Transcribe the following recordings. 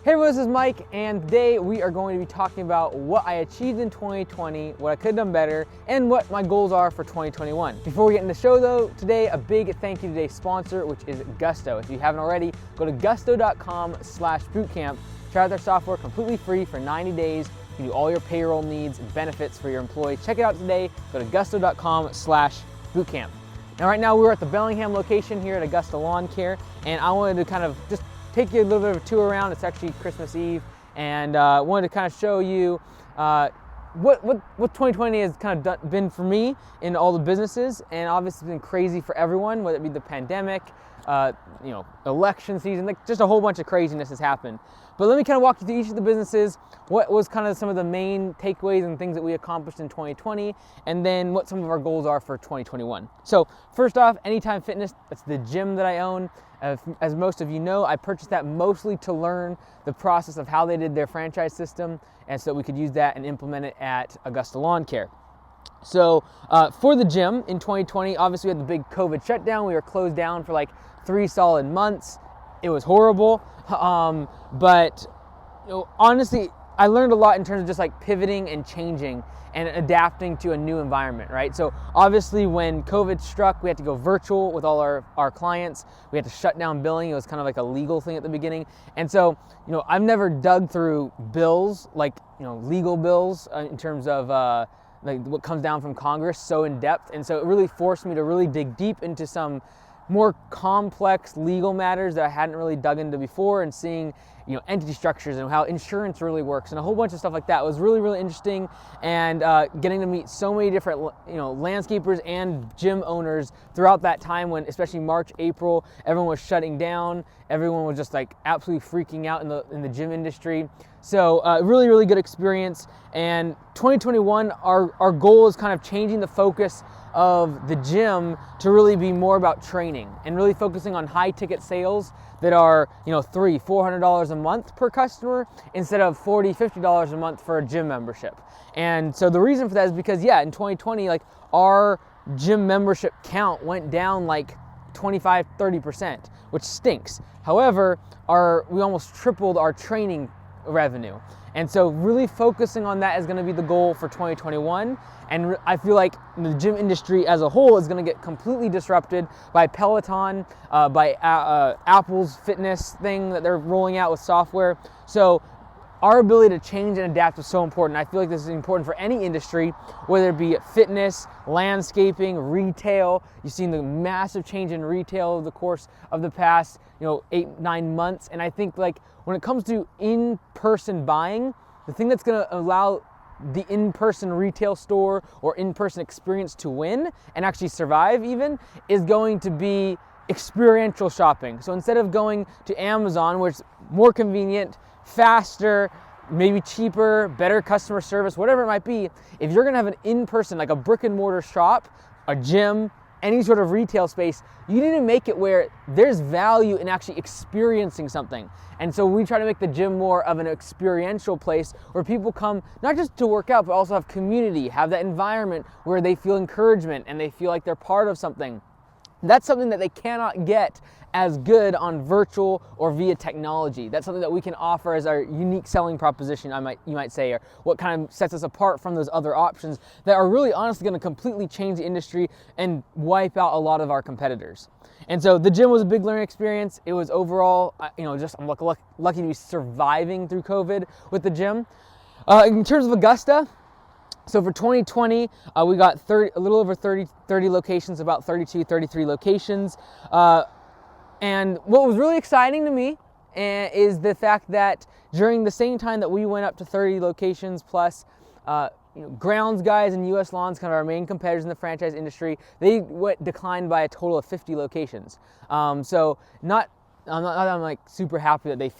Hey everyone, this is Mike, and today we are going to be talking about what I achieved in 2020, what I could have done better, and what my goals are for 2021. Before we get into the show though, today a big thank you to today's sponsor, which is Gusto. If you haven't already, go to gusto.com/bootcamp. Try out their software completely free for 90 days. You can do all your payroll needs and benefits for your employees. Check it out today. Go to gusto.com/bootcamp. Now right now we're at the Bellingham location here at Augusta Lawn Care, and I wanted to kind of just take you a little bit of a tour around. It's actually Christmas Eve, and wanted to kind of show you what 2020 has kind of been for me in all the businesses, and obviously it's been crazy for everyone, whether it be the pandemic, election season, like just a whole bunch of craziness has happened. But let me kind of walk you through each of the businesses, what was kind of some of the main takeaways and things that we accomplished in 2020, and then what some of our goals are for 2021. So first off, Anytime Fitness, that's the gym that I own. As most of you know, I purchased that mostly to learn the process of how they did their franchise system, and so we could use that and implement it at Augusta Lawn Care. So for the gym in 2020, obviously we had the big COVID shutdown. We were closed down for like 3 solid months. It was horrible, but honestly, I learned a lot in terms of just like pivoting and changing and adapting to a new environment, right? So obviously when COVID struck, we had to go virtual with all our clients. We had to shut down billing. It was kind of like a legal thing at the beginning. And so, I've never dug through bills, like, legal bills in terms of like what comes down from Congress so in depth. And so it really forced me to really dig deep into some more complex legal matters that I hadn't really dug into before, and seeing entity structures and how insurance really works and a whole bunch of stuff like that. It was really, really interesting, and getting to meet so many different landscapers and gym owners throughout that time when, especially March, April, everyone was shutting down. Everyone was just like absolutely freaking out in the gym industry. So really, really good experience. And 2021, our goal is kind of changing the focus of the gym to really be more about training and really focusing on high ticket sales that are $300-400 a month per customer instead of $40-50 a month for a gym membership. And so the reason for that is because in 2020, like, our gym membership count went down like 25-30%, which stinks. However, we almost tripled our training revenue. And so really focusing on that is going to be the goal for 2021. And I feel like the gym industry as a whole is going to get completely disrupted by Peloton, by Apple's fitness thing that they're rolling out with software. So our ability to change and adapt is so important. I feel like this is important for any industry, whether it be fitness, landscaping, retail. You've seen the massive change in retail over the course of the past 8-9 months. And I think, like, when it comes to in-person buying, the thing that's going to allow the in-person retail store or in-person experience to win and actually survive even is going to be experiential shopping. So instead of going to Amazon, where it's more convenient, faster, maybe cheaper, better customer service, whatever it might be, if you're gonna have an in-person, like a brick and mortar shop, a gym, any sort of retail space, you need to make it where there's value in actually experiencing something. And so we try to make the gym more of an experiential place where people come not just to work out, but also have community, have that environment where they feel encouragement and they feel like they're part of something. That's something that they cannot get as good on virtual or via technology. That's something that we can offer as our unique selling proposition, you might say, or what kind of sets us apart from those other options that are really honestly going to completely change the industry and wipe out a lot of our competitors. And so the gym was a big learning experience. It was overall, I'm lucky to be surviving through COVID with the gym. In terms of Augusta, so for 2020, we got a little over 30 locations, about 33 locations. And what was really exciting to me is the fact that during the same time that we went up to 30 locations plus, Grounds Guys and US Lawns, kind of our main competitors in the franchise industry, they declined by a total of 50 locations. So I'm like super happy that they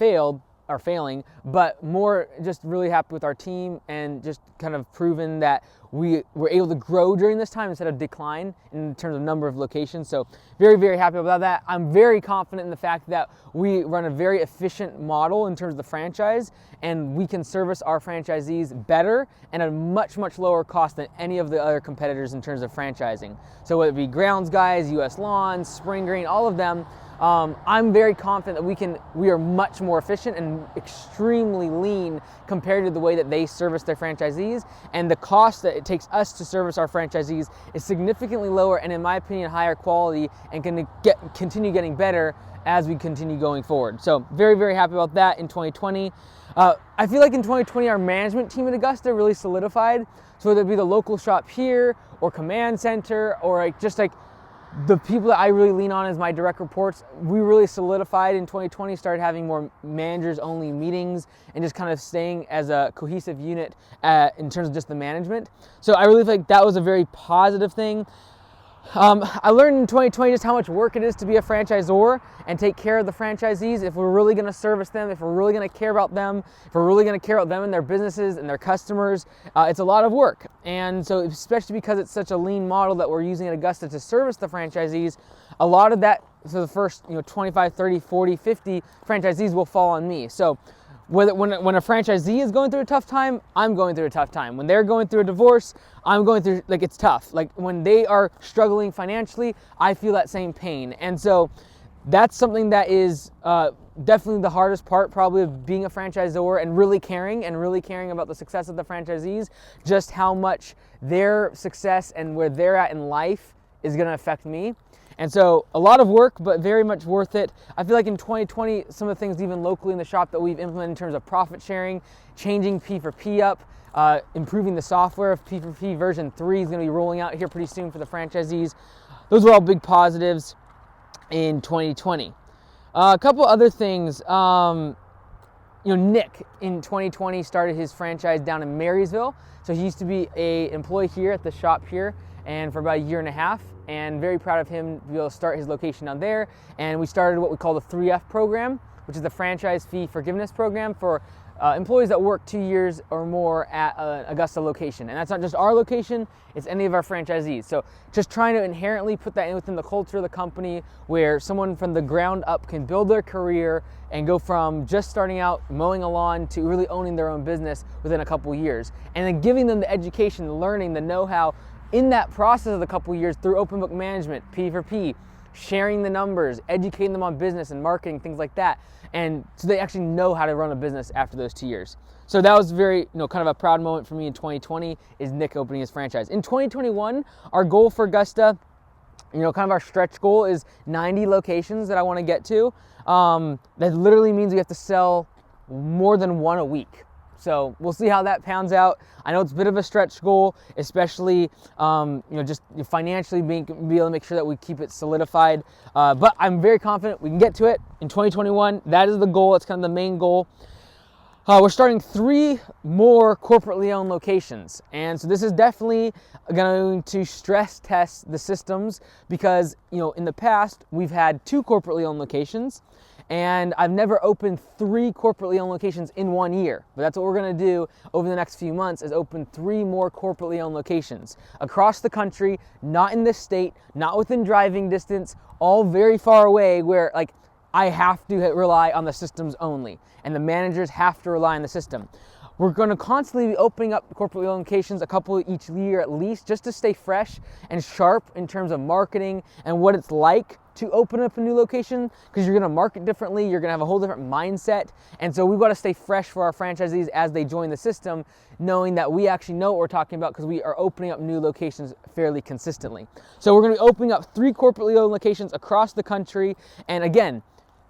are failing, but more just really happy with our team and just kind of proven that we were able to grow during this time instead of decline in terms of number of locations. So very, very happy about that. I'm very confident in the fact that we run a very efficient model in terms of the franchise, and we can service our franchisees better and at a much, much lower cost than any of the other competitors in terms of franchising. So whether it be Grounds Guys, US Lawns, Spring Green, all of them, I'm very confident that we are much more efficient and extremely lean compared to the way that they service their franchisees, and the cost that it takes us to service our franchisees is significantly lower and, in my opinion, higher quality, and can continue getting better as we continue going forward. So very, very happy about that in 2020. I feel like in 2020 our management team at Augusta really solidified. So whether it be the local shop here or command center or just the people that I really lean on as my direct reports, we really solidified in 2020, started having more managers only meetings and just kind of staying as a cohesive unit in terms of just the management. So I really feel like that was a very positive thing. I learned in 2020 just how much work it is to be a franchisor and take care of the franchisees. If we're really going to service them, if we're really going to care about them, if we're really going to care about them and their businesses and their customers, it's a lot of work. And so, especially because it's such a lean model that we're using at Augusta to service the franchisees, a lot of that, so the first 25, 30, 40, 50 franchisees will fall on me. So when a franchisee is going through a tough time, I'm going through a tough time. When they're going through a divorce, I'm going through, it's tough. When they are struggling financially, I feel that same pain. And so that's something that is definitely the hardest part probably of being a franchisor and really caring about the success of the franchisees, just how much their success and where they're at in life is going to affect me. And so a lot of work, but very much worth it. I feel like in 2020, some of the things even locally in the shop that we've implemented in terms of profit sharing, changing P4P up, improving the software of P4P version 3 is going to be rolling out here pretty soon for the franchisees. Those were all big positives in 2020. A couple other things. Nick in 2020 started his franchise down in Marysville. So he used to be an employee here at the shop here, and for about a year and a half, and very proud of him to be able to start his location down there. And we started what we call the 3F program, which is the franchise fee forgiveness program for employees that work 2 years or more at an Augusta location. And that's not just our location, it's any of our franchisees. So just trying to inherently put that in within the culture of the company, where someone from the ground up can build their career and go from just starting out mowing a lawn to really owning their own business within a couple years. And then giving them the education, the learning, the know-how in that process of the couple years through open book management, P4P, sharing the numbers, educating them on business and marketing, things like that. And so they actually know how to run a business after those 2 years. So that was very, kind of a proud moment for me in 2020, is Nick opening his franchise. In 2021, our goal for Augusta, kind of our stretch goal is 90 locations that I want to get to. That literally means we have to sell more than one a week. So we'll see how that pans out. I know it's a bit of a stretch goal, especially just financially be able to make sure that we keep it solidified. But I'm very confident we can get to it in 2021. That is the goal. It's kind of the main goal. We're starting 3 more corporately owned locations. And so this is definitely going to stress test the systems because, in the past, we've had 2 corporately owned locations. And I've never opened 3 corporately owned locations in 1 year. But that's what we're going to do over the next few months, is open 3 more corporately owned locations across the country, not in this state, not within driving distance, all very far away where I have to rely on the systems only, and the managers have to rely on the system. We're going to constantly be opening up corporately owned locations, a couple each year at least, just to stay fresh and sharp in terms of marketing and what it's like to open up a new location, because you're going to market differently, you're going to have a whole different mindset, and so we've got to stay fresh for our franchisees as they join the system, knowing that we actually know what we're talking about because we are opening up new locations fairly consistently. So we're going to be opening up 3 corporately owned locations across the country, and again,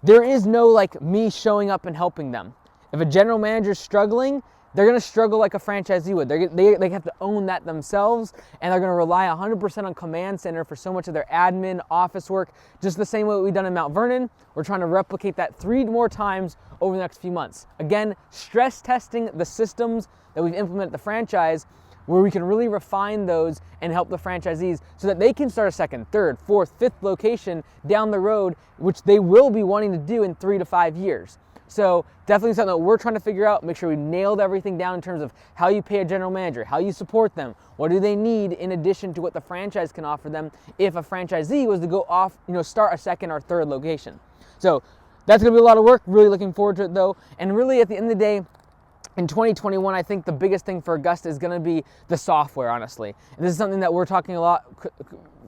there is no me showing up and helping them. If a general manager is struggling, they're going to struggle like a franchisee would. They have to own that themselves, and they're going to rely 100% on command center for so much of their admin, office work, just the same way we've done in Mount Vernon. We're trying to replicate that 3 more times over the next few months. Again, stress testing the systems that we've implemented at the franchise, where we can really refine those and help the franchisees so that they can start a 2nd, 3rd, 4th, 5th location down the road, which they will be wanting to do in 3 to 5 years. So definitely something that we're trying to figure out, make sure we nailed everything down in terms of how you pay a general manager, how you support them, what do they need in addition to what the franchise can offer them if a franchisee was to go off, start a 2nd or 3rd location. So that's going to be a lot of work. Really looking forward to it though. And really at the end of the day, in 2021, I think the biggest thing for Augusta is going to be the software, honestly. And this is something that we're talking a lot,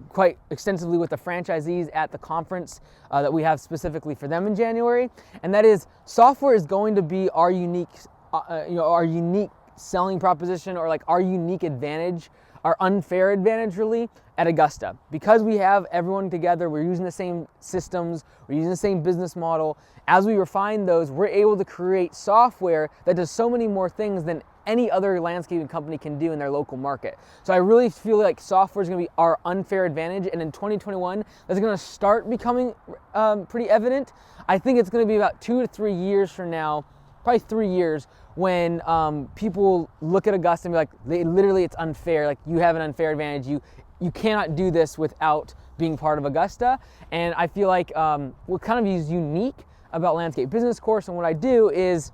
quite extensively with the franchisees at the conference that we have specifically for them in January. And that is, software is going to be our unique, our unique selling proposition, or like our unique advantage, our unfair advantage really at Augusta. Because we have everyone together, we're using the same systems, we're using the same business model. As we refine those, we're able to create software that does so many more things than any other landscaping company can do in their local market. So I really feel like software is going to be our unfair advantage, and in 2021, that's going to start becoming pretty evident. I think it's going to be about 2 to 3 years from now, probably 3 years, when people look at Augusta and be like, literally it's unfair, like you have an unfair advantage, you cannot do this without being part of Augusta. And I feel like what kind of is unique about Landscape Business Course and what I do is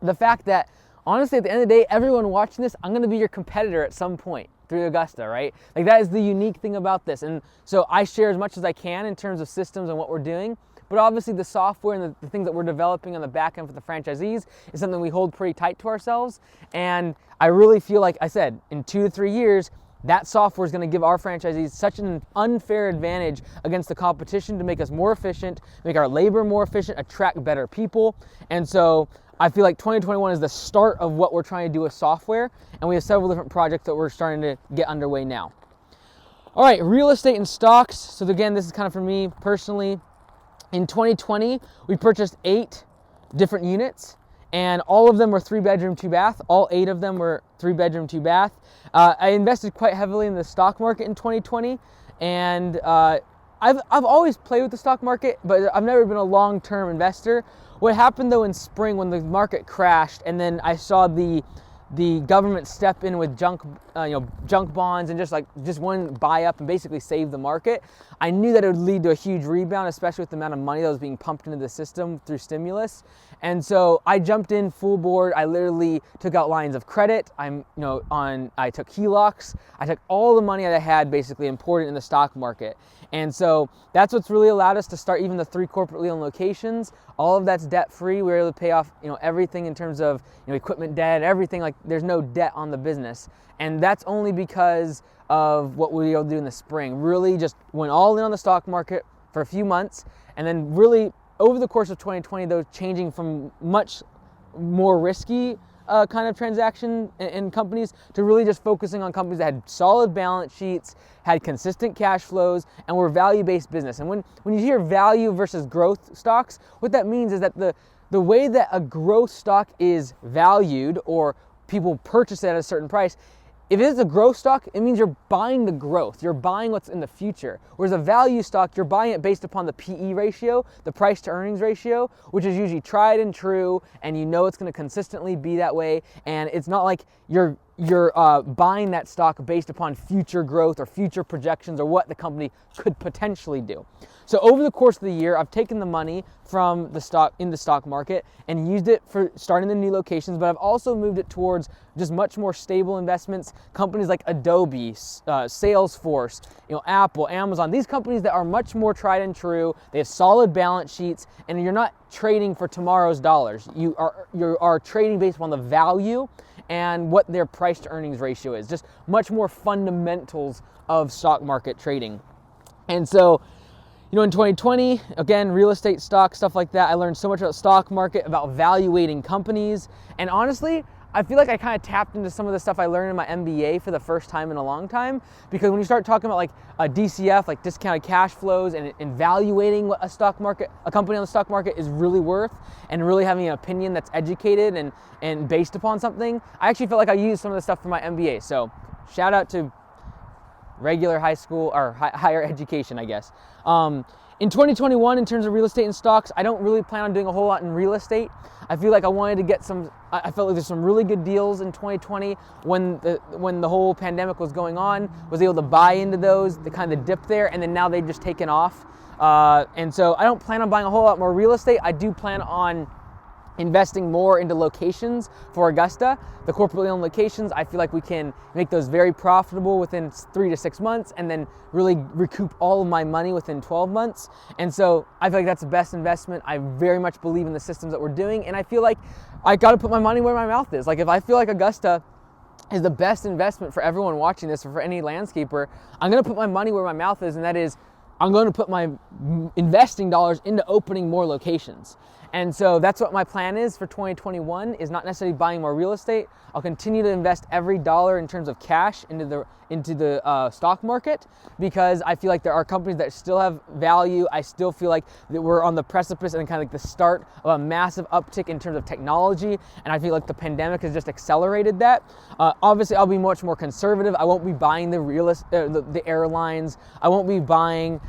the fact that, honestly, at the end of the day, everyone watching this, I'm going to be your competitor at some point through Augusta, right? Like, that is the unique thing about this. And so I share as much as I can in terms of systems and what we're doing, but obviously the software and the things that we're developing on the back end for the franchisees is something we hold pretty tight to ourselves. And I really feel like I said, in 2 to 3 years, that software is going to give our franchisees such an unfair advantage against the competition to make us more efficient, make our labor more efficient, attract better people. And so I feel like 2021 is the start of what we're trying to do with software, and we have several different projects that we're starting to get underway now. All right, real estate and stocks. So again, this is kind of for me personally. In 2020, we purchased 8 different units, and all of them were 3-bedroom, 2-bath. All 8 of them were 3-bedroom, 2-bath. I invested quite heavily in the stock market in 2020, and I've always played with the stock market, but I've never been a long-term investor. What happened though in spring when the market crashed, and then I saw the government step in with junk bonds and just one buy up and basically save the market, I knew that it would lead to a huge rebound, especially with the amount of money that was being pumped into the system through stimulus. And so I jumped in full board. I literally took out lines of credit. I took HELOCs. I took all the money that I had basically and poured it in the stock market. And so that's what's really allowed us to start even the 3 corporately owned locations. All of that's debt free. We were able to pay off everything in terms of equipment debt, everything. Like, there's no debt on the business. And that's only because of what we were able to do in the spring. Really just went all in on the stock market for a few months, and then really over the course of 2020, though, changing from much more risky kind of transaction in companies to really just focusing on companies that had solid balance sheets, had consistent cash flows, and were value-based business. And when you hear value versus growth stocks, what that means is that the way that a growth stock is valued, or people purchase it at a certain price, if it is a growth stock, it means you're buying the growth. You're buying what's in the future. Whereas a value stock, you're buying it based upon the PE ratio, the price to earnings ratio, which is usually tried and true, and it's going to consistently be that way. And it's not like you're buying that stock based upon future growth or future projections or what the company could potentially do. So over the course of the year, I've taken the money from the stock in the stock market and used it for starting the new locations, but I've also moved it towards just much more stable investments, companies like Adobe, Salesforce, Apple, Amazon, these companies that are much more tried and true. They have solid balance sheets, and you're not trading for tomorrow's dollars. You are trading based upon the value and what their price to earnings ratio is, just much more fundamentals of stock market trading. And so, in 2020, again, real estate, stock, stuff like that, I learned so much about stock market, about valuating companies. And honestly, I feel like I kind of tapped into some of the stuff I learned in my MBA for the first time in a long time, because when you start talking about like a DCF, like discounted cash flows, and evaluating what a company on the stock market is really worth, and really having an opinion that's educated and based upon something, I actually felt like I used some of the stuff from my MBA. So shout out to regular high school or higher education, I guess. In 2021, in terms of real estate and stocks, I don't really plan on doing a whole lot in real estate. I feel like I wanted to get I felt like there's some really good deals in 2020 when the whole pandemic was going on, was able to buy into those, the kind of dip there, and then now they've just taken off. And so I don't plan on buying a whole lot more real estate. I do plan on investing more into locations for Augusta. The corporately owned locations, I feel like we can make those very profitable within 3 to 6 months and then really recoup all of my money within 12 months. And so I feel like that's the best investment. I very much believe in the systems that we're doing, and I feel like I got to put my money where my mouth is. Like if I feel like Augusta is the best investment for everyone watching this or for any landscaper, I'm going to put my money where my mouth is, and that is I'm going to put my investing dollars into opening more locations. And so that's what my plan is for 2021, is not necessarily buying more real estate. I'll continue to invest every dollar in terms of cash into the stock market, because I feel like there are companies that still have value. I still feel like that we're on the precipice and kind of like the start of a massive uptick in terms of technology, and I feel like the pandemic has just accelerated that. Obviously, I'll be much more conservative. I won't be buying the airlines. I won't be buying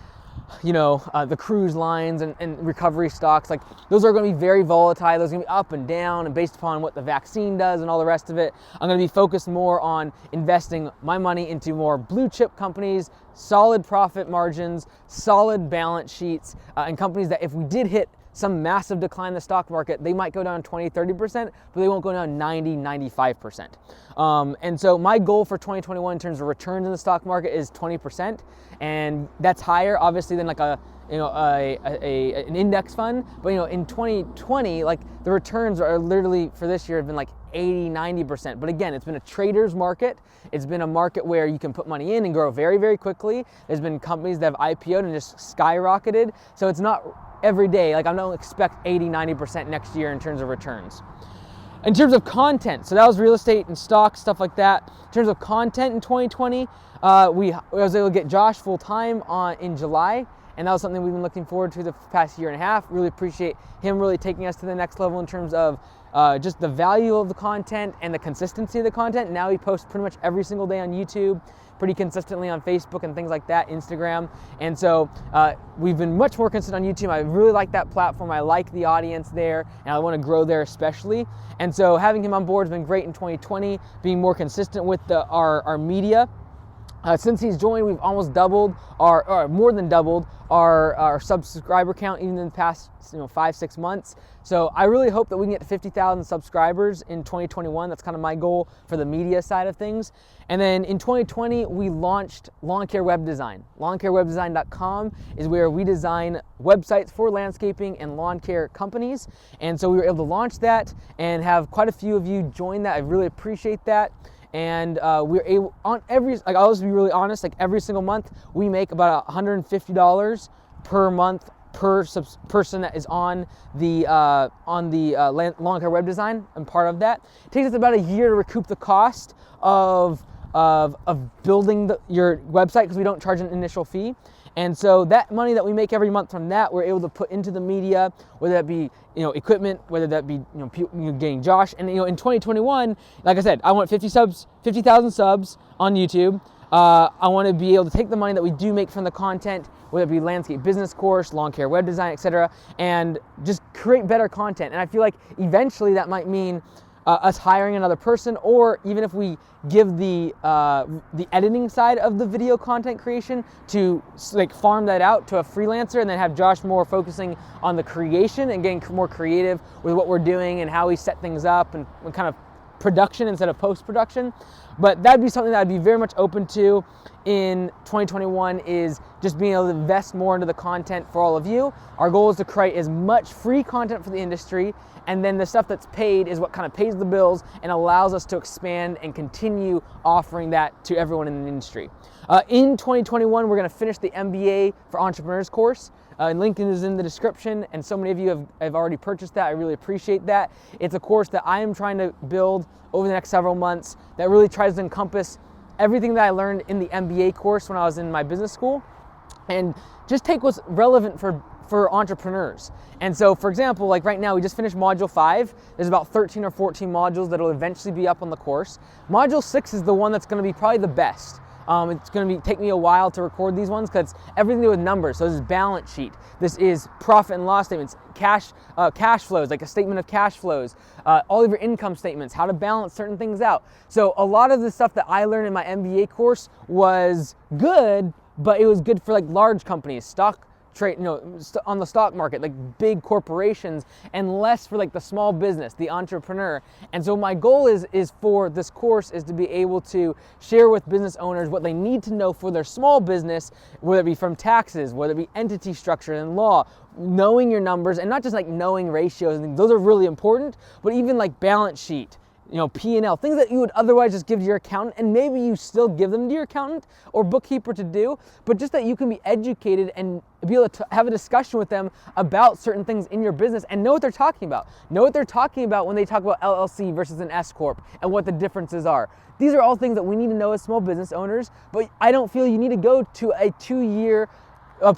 the cruise lines and recovery stocks. Like those are going to be very volatile. Those are going to be up and down, and based upon what the vaccine does and all the rest of it. I'm going to be focused more on investing my money into more blue chip companies, solid profit margins, solid balance sheets, and companies that if we did hit some massive decline in the stock market, they might go down 20, 30%, but they won't go down 90, 95%. And so my goal for 2021 in terms of returns in the stock market is 20, and that's higher obviously than like an index fund. But in 2020, like the returns are literally for this year have been like 80, 90%. But again, it's been a trader's market. It's been a market where you can put money in and grow very, very quickly. There's been companies that have IPO'd and just skyrocketed. So it's not every day. Like I don't expect 80, 90% next year in terms of returns. In terms of content, so that was real estate and stocks, stuff like that. In terms of content in 2020, I was able to get Josh full time in July, and that was something we've been looking forward to the past year and a half. Really appreciate him really taking us to the next level in terms of just the value of the content and the consistency of the content. Now he posts pretty much every single day on YouTube, pretty consistently on Facebook and things like that, Instagram. And so we've been much more consistent on YouTube. I really like that platform. I like the audience there, and I want to grow there especially. And so having him on board has been great in 2020, being more consistent with our media. Since he's joined, we've almost doubled or more than doubled our subscriber count even in the past 5-6 months. So I really hope that we can get to 50,000 subscribers in 2021. That's kind of my goal for the media side of things. And then in 2020, we launched Lawn Care Web Design. LawnCareWebDesign.com is where we design websites for landscaping and lawn care companies. And so we were able to launch that and have quite a few of you join that. I really appreciate that. And we're able on I'll just be really honest, like every single month we make about $150 per month per person that is on the Lawn Care Web Design. I'm part of that. It takes us about a year to recoup the cost of building your website, because we don't charge an initial fee. And so that money that we make every month from that, we're able to put into the media, whether that be equipment, whether that be getting Josh. And in 2021, like I said, I want 50,000 subs on YouTube. I want to be able to take the money that we do make from the content, whether it be landscape business course, lawn care web design, etc., and just create better content. And I feel like eventually that might mean us hiring another person, or even if we give the editing side of the video content creation to farm that out to a freelancer, and then have Josh more focusing on the creation and getting more creative with what we're doing and how we set things up and kind of production instead of post-production. But that'd be something that I'd be very much open to in 2021, is just being able to invest more into the content for all of you. Our goal is to create as much free content for the industry, and then the stuff that's paid is what kind of pays the bills and allows us to expand and continue offering that to everyone in the industry. In 2021, we're going to finish the MBA for Entrepreneurs course. Link is in the description, and so many of you have already purchased that. I really appreciate that. It's a course that I am trying to build over the next several months that really tries to encompass everything that I learned in the MBA course when I was in my business school, and just take what's relevant for entrepreneurs. And so, for example, like right now we just finished module 5. There's about 13 or 14 modules that will eventually be up on the course. Module 6 is the one that's going to be probably the best. It's going to take me a while to record these ones, because it's everything to do with numbers. So this is balance sheet. This is profit and loss statements, cash flows, like a statement of cash flows, all of your income statements, how to balance certain things out. So a lot of the stuff that I learned in my MBA course was good, but it was good for like large companies, stock trade, on the stock market, like big corporations, and less for like the small business, the entrepreneur. And so my goal is for this course is to be able to share with business owners what they need to know for their small business, whether it be from taxes, whether it be entity structure and law, knowing your numbers, and not just like knowing ratios and things. Those are really important, but even like balance sheet, P&L, things that you would otherwise just give to your accountant, and maybe you still give them to your accountant or bookkeeper to do, but just that you can be educated and be able to have a discussion with them about certain things in your business and know what they're talking about. Know what they're talking about when they talk about LLC versus an S Corp and what the differences are. These are all things that we need to know as small business owners, but I don't feel you need to go to a 2-year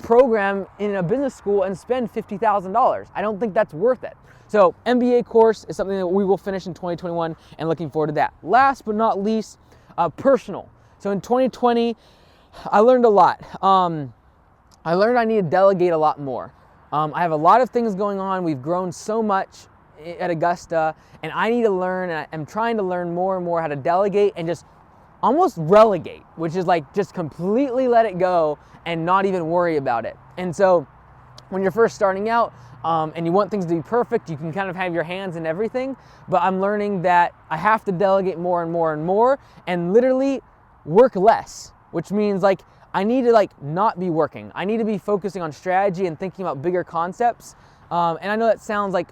program in a business school and spend $50,000. I don't think that's worth it. So MBA course is something that we will finish in 2021 and looking forward to that. Last but not least, personal. So in 2020, I learned a lot. I learned I need to delegate a lot more. I have a lot of things going on. We've grown so much at Augusta, and I need to learn, and I'm trying to learn more and more how to delegate and just almost relegate, which is like just completely let it go and not even worry about it. And so when you're first starting out, and you want things to be perfect, you can kind of have your hands in everything, but I'm learning that I have to delegate more and more and more and literally work less, which means like I need to like not be working. I need to be focusing on strategy and thinking about bigger concepts. And I know that sounds like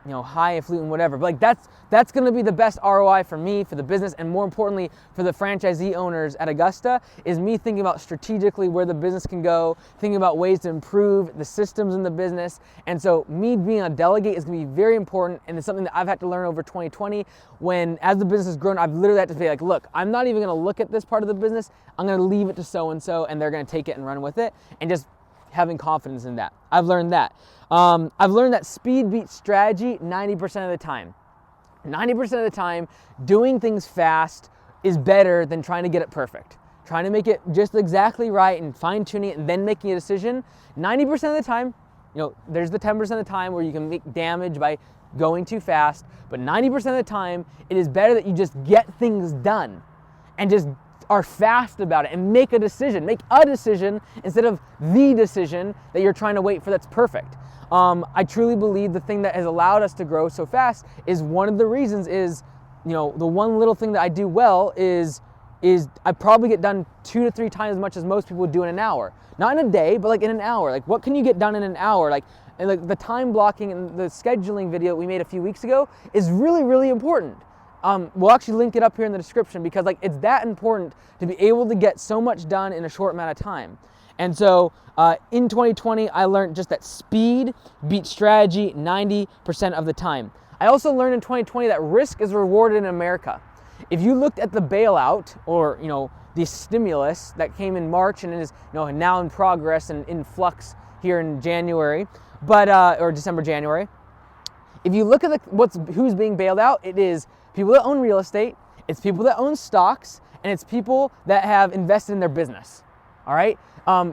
highfalutin, whatever, but like that's going to be the best ROI for me, for the business, and more importantly for the franchisee owners at Augusta, is me thinking about strategically where the business can go, thinking about ways to improve the systems in the business. And so me being a delegate is going to be very important, and it's something that I've had to learn over 2020 when, as the business has grown, I've literally had to say like, look, I'm not even going to look at this part of the business. I'm going to leave it to so-and-so, and they're going to take it and run with it, and just having confidence in that. I've learned that. I've learned that speed beats strategy 90% of the time. 90% of the time, doing things fast is better than trying to get it perfect. Trying to make it just exactly right and fine-tuning it and then making a decision. 90% of the time, there's the 10% of the time where you can make damage by going too fast, but 90% of the time, it is better that you just get things done and just are fast about it and make a decision. Make a decision instead of the decision that you're trying to wait for that's perfect. I truly believe the thing that has allowed us to grow so fast is one of the reasons is, the one little thing that I do well is I probably get done 2 to 3 times as much as most people would do in an hour. Not in a day, but like in an hour. Like what can you get done in an hour? And like the time blocking and the scheduling video we made a few weeks ago is really, really important. We'll actually link it up here in the description because like it's that important to be able to get so much done in a short amount of time. And so in 2020, I learned just that speed beats strategy 90% of the time. I also learned in 2020 that risk is rewarded in America. If you looked at the bailout or, the stimulus that came in March and is, now in progress and in flux here in January, or December, January. If you look at who's being bailed out, it is people that own real estate, it's people that own stocks, and it's people that have invested in their business. All right?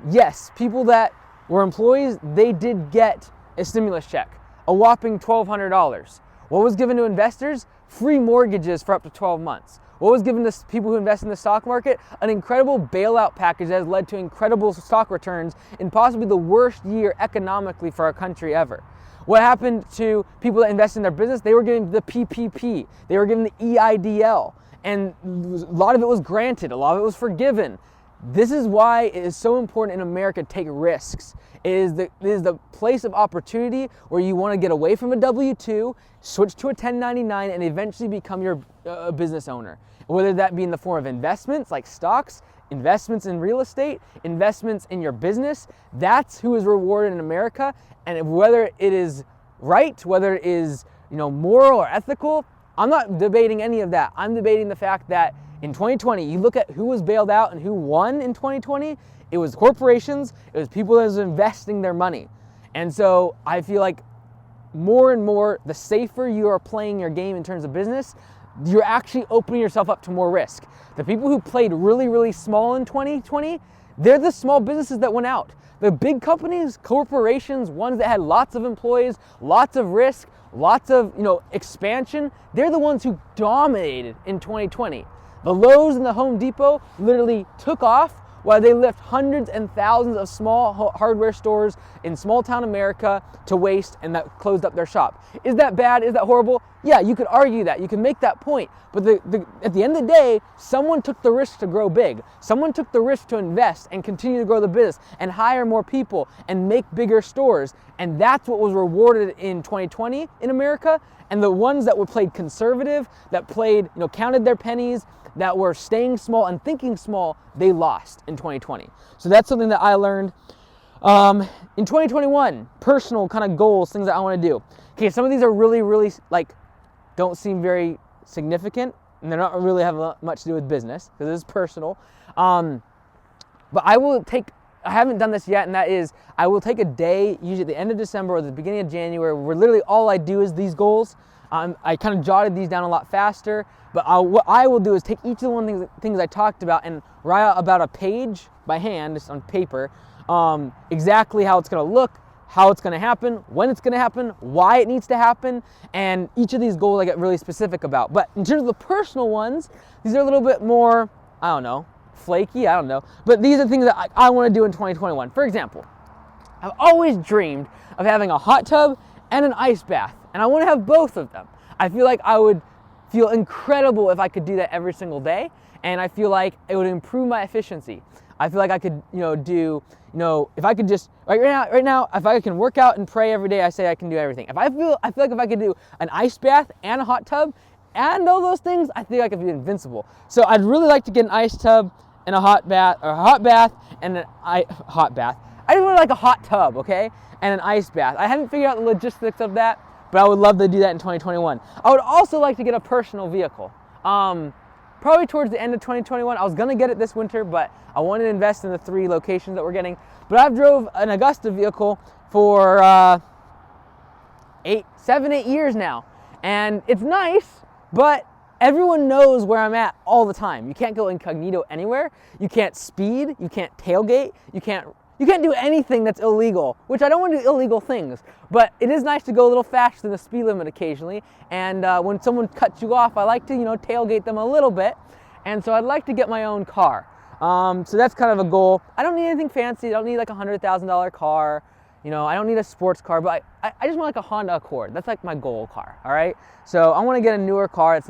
Yes, people that were employees, they did get a stimulus check, a whopping $1,200. What was given to investors? Free mortgages for up to 12 months. What was given to people who invest in the stock market? An incredible bailout package that has led to incredible stock returns in possibly the worst year economically for our country ever. What happened to people that invest in their business? They were given the PPP. They were given the EIDL. And a lot of it was granted. A lot of it was forgiven. This is why it is so important in America to take risks. It is the place of opportunity where you want to get away from a W-2, switch to a 1099, and eventually become your business owner. Whether that be in the form of investments like stocks, investments in real estate, investments in your business, that's who is rewarded in America. And whether it is right, whether it is moral or ethical, I'm not debating any of that. I'm debating the fact that in 2020, you look at who was bailed out and who won in 2020, it was corporations, it was people that was investing their money. And so I feel like more and more, the safer you are playing your game in terms of business, you're actually opening yourself up to more risk. The people who played really, really small in 2020, they're the small businesses that went out. The big companies, corporations, ones that had lots of employees, lots of risk, lots of expansion, they're the ones who dominated in 2020. The Lowe's and the Home Depot literally took off while they left hundreds and thousands of small hardware stores in small town America to waste and that closed up their shop. Is that bad? Is that horrible? Yeah, you could argue that. You can make that point. But at the end of the day, someone took the risk to grow big. Someone took the risk to invest and continue to grow the business and hire more people and make bigger stores. And that's what was rewarded in 2020 in America. And the ones that were played conservative, that played, counted their pennies, that were staying small and thinking small, they lost in 2020. So that's something that I learned. In 2021, personal kind of goals, things that I want to do. Okay, some of these are really, really don't seem very significant, and they're not really have much to do with business because it's personal. But I haven't done this yet, and that is I will take a day, usually at the end of December or the beginning of January, where literally all I do is these goals. I kind of jotted these down a lot faster, but what I will do is take each of the things I talked about and write out about a page by hand, just on paper, exactly how it's going to look, how it's going to happen, when it's going to happen, why it needs to happen, and each of these goals I get really specific about. But in terms of the personal ones, these are a little bit more, flaky, but these are things that I want to do in 2021. For example, I've always dreamed of having a hot tub and an ice bath, and I want to have both of them. I feel like I would feel incredible if I could do that every single day, and I feel like it would improve my efficiency. I feel like I could, if I could just right now, if I can work out and pray every day, I say I can do everything. I feel like if I could do an ice bath and a hot tub and all those things, I think I could be invincible. So I'd really like to get an ice tub and a hot bath, or a hot bath and hot bath. I just want like a hot tub, okay, and an ice bath. I haven't figured out the logistics of that, but I would love to do that in 2021. I would also like to get a personal vehicle. Probably towards the end of 2021. I was gonna get it this winter, but I wanted to invest in the 3 locations that we're getting. But I've drove an Augusta vehicle for 7, 8 years now, and it's nice, but everyone knows where I'm at all the time. You can't go incognito anywhere. You can't speed. You can't tailgate. You can't do anything that's illegal, which I don't want to do illegal things, but it is nice to go a little faster than the speed limit occasionally. And when someone cuts you off, I like to, tailgate them a little bit. And so I'd like to get my own car. So that's kind of a goal. I don't need anything fancy. I don't need like a $100,000 car. I don't need a sports car, but I just want like a Honda Accord. That's like my goal car, all right? So I want to get a newer car that's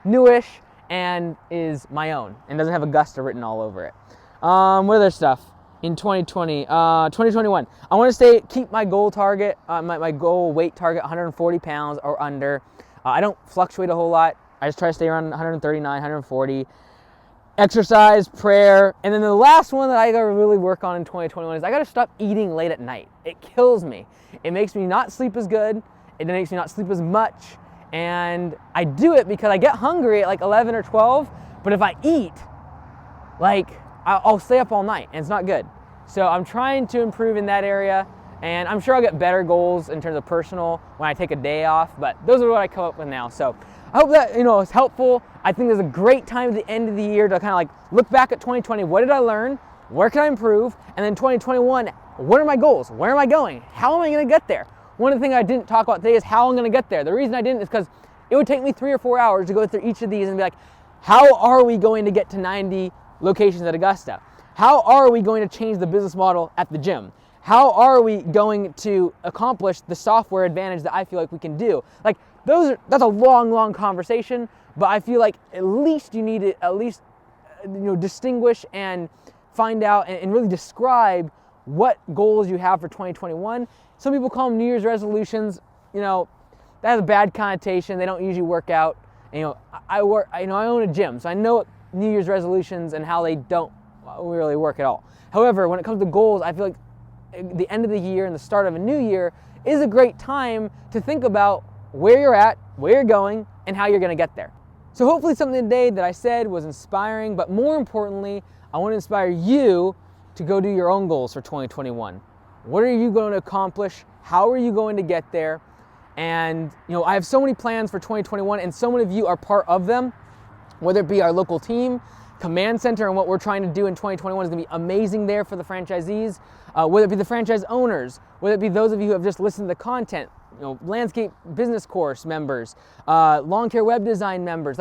newish, and is my own, and doesn't have Augusta written all over it. What other stuff? In 2021, I want to keep my goal target, my goal weight target, 140 pounds or under. I don't fluctuate a whole lot. I just try to stay around 139, 140. Exercise, prayer, and then the last one that I gotta really work on in 2021 is I gotta stop eating late at night. It kills me. It makes me not sleep as good. It makes me not sleep as much. And I do it because I get hungry at like 11 or 12, but if I eat, I'll stay up all night, and it's not good. So I'm trying to improve in that area, and I'm sure I'll get better goals in terms of personal when I take a day off, but those are what I come up with now. So I hope that is helpful. I think there's a great time at the end of the year to kind of look back at 2020. What did I learn? Where can I improve? And then 2021, what are my goals? Where am I going? How am I going to get there? One of the things I didn't talk about today is how I'm going to get there. The reason I didn't is because it would take me 3 or 4 hours to go through each of these and be like, how are we going to get to 90 locations at Augusta? How are we going to change the business model at the gym? How are we going to accomplish the software advantage that I feel like we can do? That's a long conversation, but I feel like at least you need to distinguish and find out and really describe what goals you have for 2021. Some people call them New Year's resolutions. That has a bad connotation. They don't usually work out. I own a gym, so I know New Year's resolutions and how they don't really work at all. However, when it comes to goals, I feel like the end of the year and the start of a new year is a great time to think about where you're at, where you're going, and how you're going to get there. So hopefully something today that I said was inspiring, but more importantly, I want to inspire you to go do your own goals for 2021. What are you going to accomplish? How are you going to get there? And I have so many plans for 2021, and so many of you are part of them, whether it be our local team, command center, and what we're trying to do in 2021 is going to be amazing there for the franchisees, whether it be the franchise owners, whether it be those of you who have just listened to the content, landscape business course members, lawn care web design members,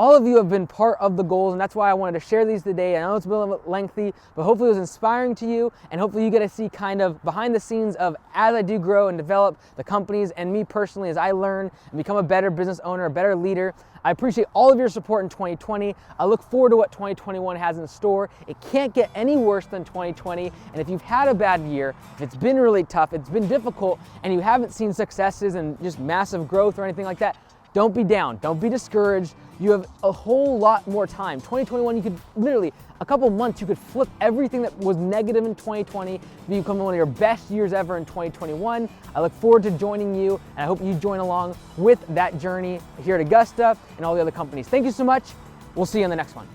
all of you have been part of the goals, and that's why I wanted to share these today. I know it's been a little bit lengthy, but hopefully it was inspiring to you, and hopefully you get to see kind of behind the scenes of as I do grow and develop the companies, and me personally as I learn and become a better business owner, a better leader. I appreciate all of your support in 2020. I look forward to what 2021 has in store. It can't get any worse than 2020, and if you've had a bad year, if it's been really tough, it's been difficult, and you haven't seen successes and just massive growth or anything like that, don't be down, don't be discouraged. You have a whole lot more time. 2021, you could literally, a couple months, you could flip everything that was negative in 2020 to become one of your best years ever in 2021. I look forward to joining you, and I hope you join along with that journey here at Augusta and all the other companies. Thank you so much. We'll see you in the next one.